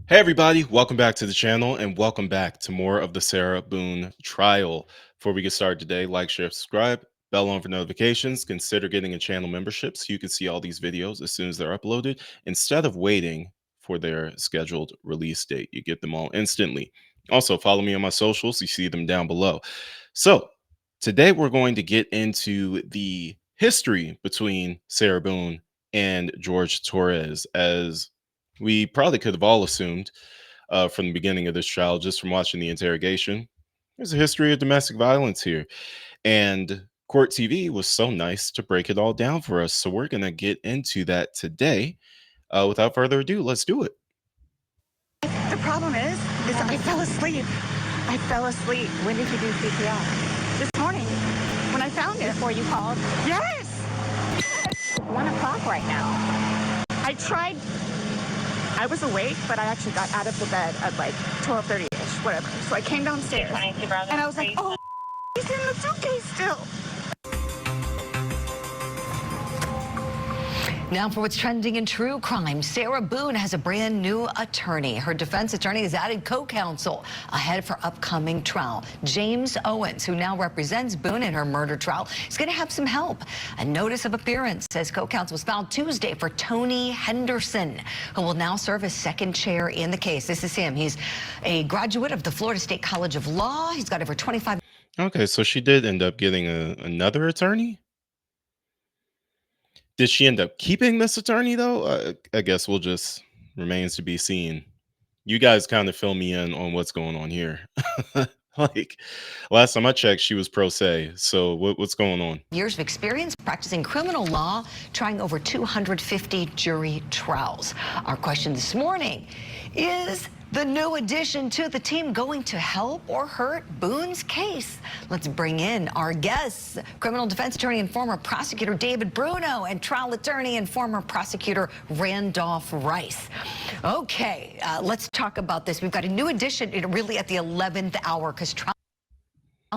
Hey everybody, welcome back to the channel and welcome back to more of the Sarah Boone trial. Before we get started today, like, share, subscribe, bell on for notifications, consider getting a channel membership so you can see all these videos as soon as they're uploaded instead of waiting for their scheduled release date. You get them all instantly. Also, follow me on my socials, you see them down below. So, today we're going to get into the history between Sarah Boone and Jorge Torres, as we probably could have all assumed from the beginning of this trial, just from watching the interrogation. There's a history of domestic violence here. And Court TV was so nice to break it all down for us. So we're going to get into that today. Without further ado, let's do it. The problem is I fell asleep. I fell asleep. When did you do CPR? This morning when I found it. Before you called? Yes! It's 1 o'clock right now. I tried. I was awake, but I actually got out of the bed at like 12:30ish, whatever. So I came downstairs and I was like, oh, he's in the suitcase still. Now for what's trending in true crime. Sarah Boone has a brand new attorney. Her defense attorney has added co-counsel ahead of her upcoming trial. James Owens, who now represents Boone in her murder trial, is going to have some help. A notice of appearance says co-counsel was filed Tuesday for Tony Henderson, who will now serve as second chair in the case. This is him. He's a graduate of the Florida State College of Law. He's got over 25. Okay, so she did end up getting another attorney. Did she end up keeping this attorney, though? I guess we'll just remains to be seen. You guys kind of fill me in on what's going on here. Like, last time I checked, she was pro se. So what's going on? Years of experience practicing criminal law, trying over 250 jury trials. Our question this morning is the new addition to the team going to help or hurt Boone's case? Let's bring in our guests, criminal defense attorney and former prosecutor David Bruno and trial attorney and former prosecutor Randolph Rice. Okay, let's talk about this. We've got a new addition really at the 11th hour because trial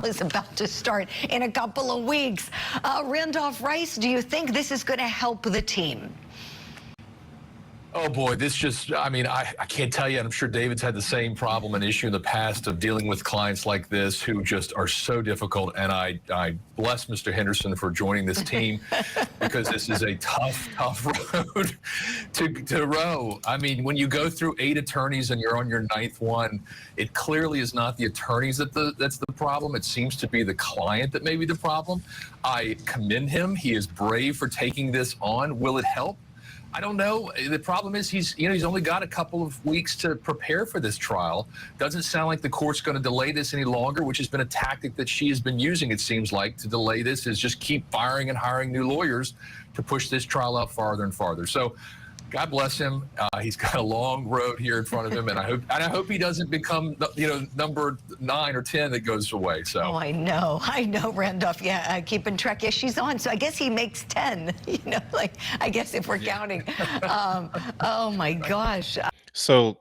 is about to start in a couple of weeks. Randolph Rice, do you think this is going to help the team? Oh boy, this just, I mean, I can't tell you, and I'm sure David's had the same problem and issue in the past of dealing with clients like this who just are so difficult. And I bless Mr. Henderson for joining this team because this is a tough road to row. I mean, when you go through 8 attorneys and you're on your 9th one, it clearly is not the attorneys that's the problem. It seems to be the client that may be the problem. I commend him. He is brave for taking this on. Will it help? I don't know. The problem is he's only got a couple of weeks to prepare for this trial. Doesn't sound like the court's going to delay this any longer, which has been a tactic that she has been using, it seems like, to delay this, is just keep firing and hiring new lawyers to push this trial out farther and farther. So God bless him. He's got a long road here in front of him, and I hope he doesn't become, number 9 or 10 that goes away. So. Oh, I know, Randolph. Yeah, keeping track. Yeah, she's on. So I guess he makes 10. I guess if we're counting. Oh my gosh. So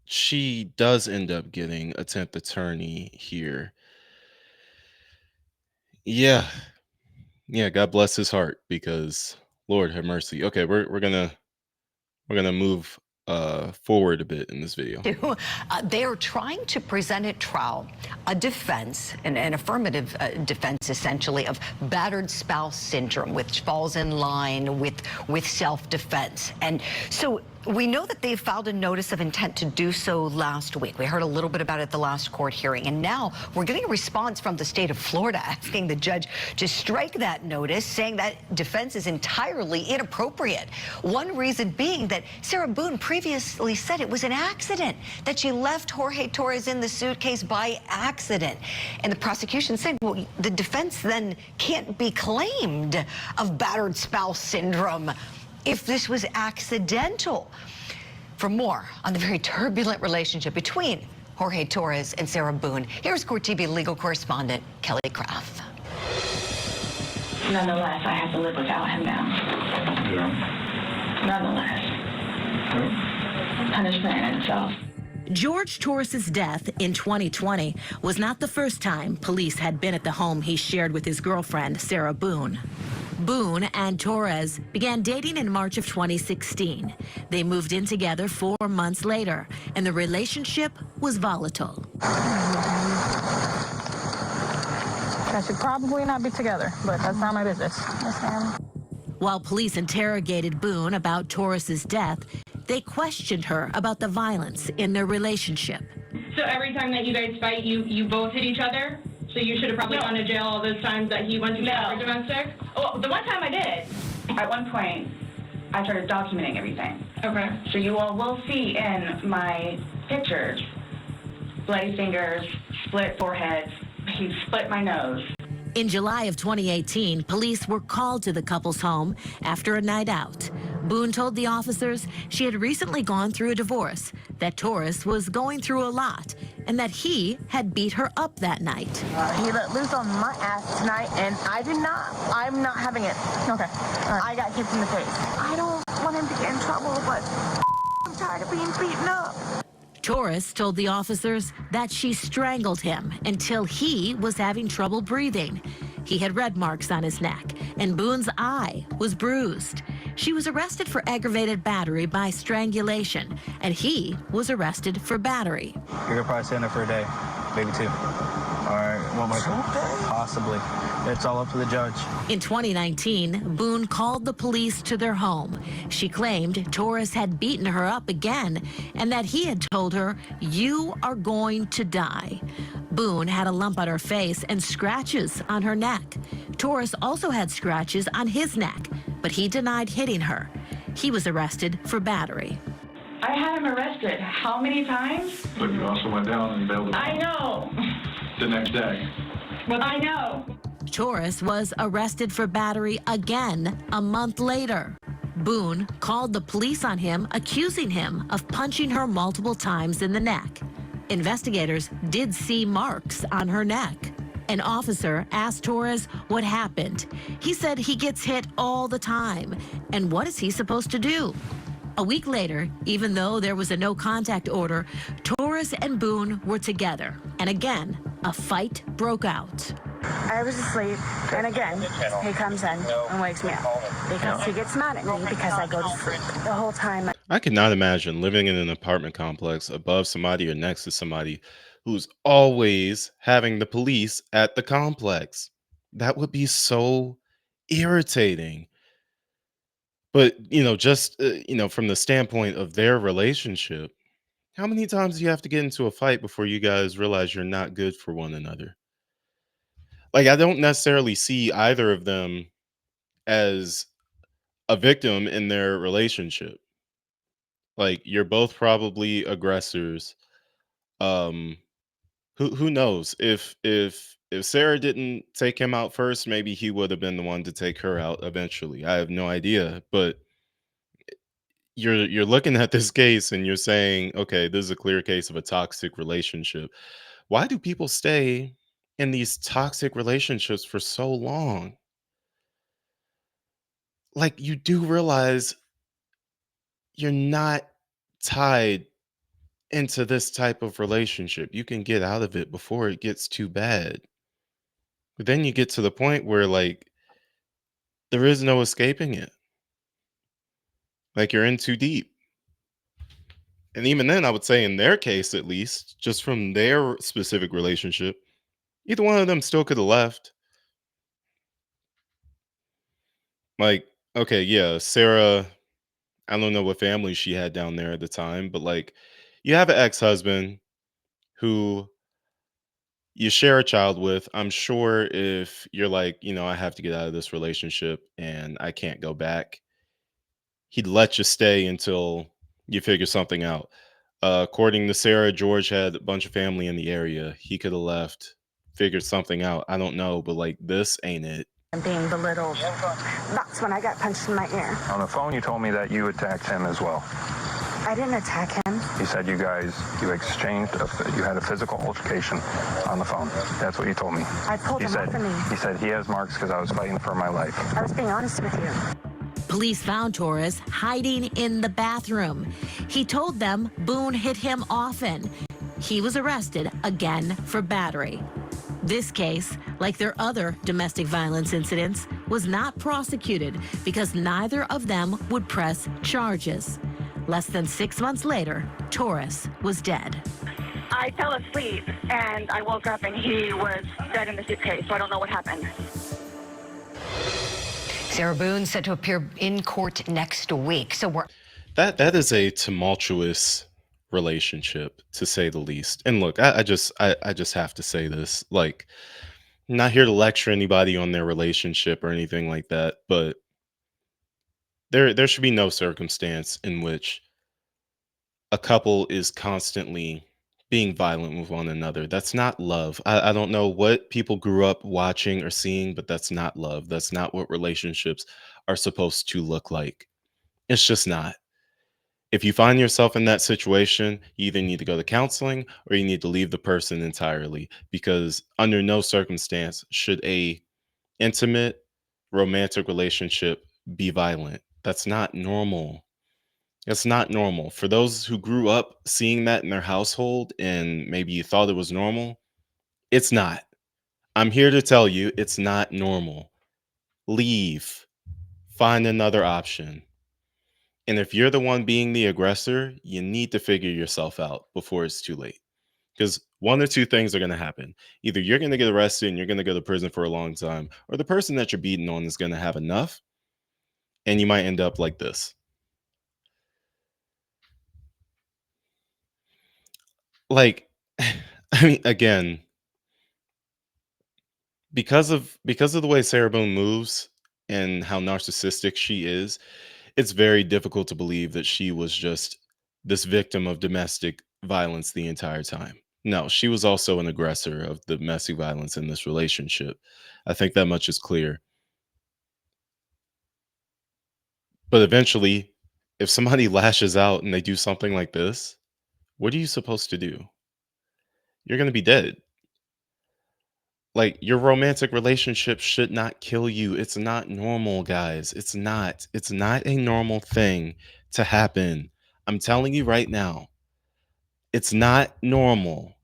she does end up getting a 10th attorney here. Yeah. God bless his heart, because Lord have mercy. Okay, we're gonna move forward a bit in this video. They are trying to present at trial a defense, an affirmative defense, essentially, of battered spouse syndrome, which falls in line with self-defense. And so we know that they filed a notice of intent to do so last week. We heard a little bit about it at the last court hearing. And now we're getting a response from the state of Florida asking the judge to strike that notice, saying that defense is entirely inappropriate. One reason being that Sarah Boone previously said it was an accident, that she left Jorge Torres in the suitcase by accident. And the prosecution said, well, the defense then can't be claimed of battered spouse syndrome if this was accidental. For more on the very turbulent relationship between Jorge Torres and Sarah Boone, here's Court TV legal correspondent Kelly Craft. Nonetheless, I have to live without him now. Yeah. Nonetheless. Punishment in itself. Jorge Torres' death in 2020 was not the first time police had been at the home he shared with his girlfriend, Sarah Boone. Boone and Torres began dating in March of 2016. They moved in together 4 months later, and the relationship was volatile. I should probably not be together, but that's not my business. Yes, ma'am. While police interrogated Boone about Torres's death, they questioned her about the violence in their relationship. So every time that you guys fight, you both hit each other? So you should have probably gone to jail all those times that he went to jail for domestic? Well, the one time I did, at one point, I started documenting everything. Okay. So you all will see in my pictures, bloody fingers, split foreheads, he split my nose. In July of 2018, police were called to the couple's home after a night out. Boone told the officers she had recently gone through a divorce, that Torres was going through a lot, and that he had beat her up that night. He let loose on my ass tonight, and I'm not having it. Okay. I got kicked in the face. I don't want him to get in trouble, but I'm tired of being beaten up. Torres told the officers that she strangled him until he was having trouble breathing. He had red marks on his neck, and Boone's eye was bruised. She was arrested for aggravated battery by strangulation, and he was arrested for battery. You're gonna probably stay in there for a day, maybe 2. All right, what might possibly. It's all up to the judge. In 2019, Boone called the police to their home. She claimed Torres had beaten her up again and that he had told her, "You are going to die." Boone had a lump on her face and scratches on her neck. Torres also had scratches on his neck, but he denied hitting her. He was arrested for battery. I had him arrested how many times? But you also went down and bailed him I out know. the next day. Well, I know. Torres was arrested for battery again a month later. Boone called the police on him, accusing him of punching her multiple times in the neck. Investigators did see marks on her neck. An officer asked Torres what happened. He said he gets hit all the time. And what is he supposed to do? A week later, even though there was a no-contact order, Torres and Boone were together. And again, a fight broke out. I was asleep, and again, he comes in and wakes me up because he gets mad at me because I go to sleep. The whole time. I could not imagine living in an apartment complex above somebody or next to somebody who's always having the police at the complex. That would be so irritating. But, just, from the standpoint of their relationship, how many times do you have to get into a fight before you guys realize you're not good for one another? Like, I don't necessarily see either of them as a victim in their relationship. Like, you're both probably aggressors. Um, who knows? If Sarah didn't take him out first, maybe he would have been the one to take her out eventually. I have no idea. But you're looking at this case and you're saying, okay, this is a clear case of a toxic relationship. Why do people stay in these toxic relationships for so long? Like, you do realize you're not tied into this type of relationship. You can get out of it before it gets too bad. But then you get to the point where, like, there is no escaping it. Like, you're in too deep. And even then, I would say in their case, at least, just from their specific relationship, either one of them still could have left. Like, okay, yeah, Sarah, I don't know what family she had down there at the time, but like, you have an ex-husband who you share a child with. I'm sure if you're like, I have to get out of this relationship and I can't go back, he'd let you stay until you figure something out. According to Sarah, George had a bunch of family in the area. He could have left, figured something out. I don't know, but like, this ain't it. I'm being belittled. That's when I got punched in my ear. On the phone, you told me that you attacked him as well. I didn't attack him. You said you exchanged, you had a physical altercation on the phone. That's what you told me. I pulled him off of me. He said he has marks because I was fighting for my life. I was being honest with you. Police found Torres hiding in the bathroom. He told them Boone hit him often. He was arrested again for battery. This case, like their other domestic violence incidents, was not prosecuted because neither of them would press charges. Less than 6 months later, Torres was dead. I fell asleep and I woke up and he was dead in the suitcase, so I don't know what happened. Sarah Boone set to appear in court next week. So we're That is a tumultuous relationship, to say the least. And look, I just have to say this. Like, I'm not here to lecture anybody on their relationship or anything like that, but there should be no circumstance in which a couple is constantly being violent with one another. That's not love. I don't know what people grew up watching or seeing, but that's not love. That's not what relationships are supposed to look like. It's just not. If you find yourself in that situation, you either need to go to counseling or you need to leave the person entirely, because under no circumstance should a intimate romantic relationship be violent. That's not normal. It's not normal. For those who grew up seeing that in their household and maybe you thought it was normal, it's not. I'm here to tell you it's not normal. Leave. Find another option. And if you're the one being the aggressor, you need to figure yourself out before it's too late. Because one or two things are going to happen. Either you're going to get arrested and you're going to go to prison for a long time, or the person that you're beating on is going to have enough and you might end up like this. Like, I mean, again, because of the way Sarah Boone moves and how narcissistic she is, it's very difficult to believe that she was just this victim of domestic violence the entire time. No, she was also an aggressor of domestic violence in this relationship. I think that much is clear. But eventually, if somebody lashes out and they do something like this, what are you supposed to do? You're going to be dead. Like, your romantic relationship should not kill you. It's not normal, guys. It's not. It's not a normal thing to happen. I'm telling you right now, it's not normal.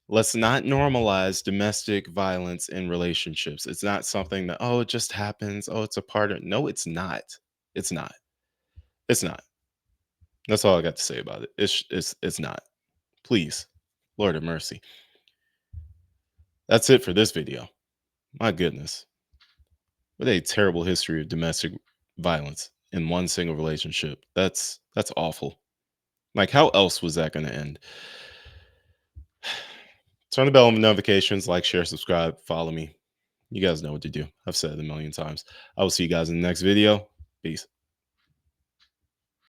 Let's not normalize domestic violence in relationships. It's not something that, oh, it just happens. Oh, it's a part of. No, it's not. It's not. It's not. That's all I got to say about it. It's not. Please, Lord have mercy. That's it for this video. My goodness. What a terrible history of domestic violence in one single relationship. That's awful. Like, how else was that going to end? Turn the bell on notifications, like, share, subscribe, follow me. You guys know what to do. I've said it a million times. I will see you guys in the next video. Peace.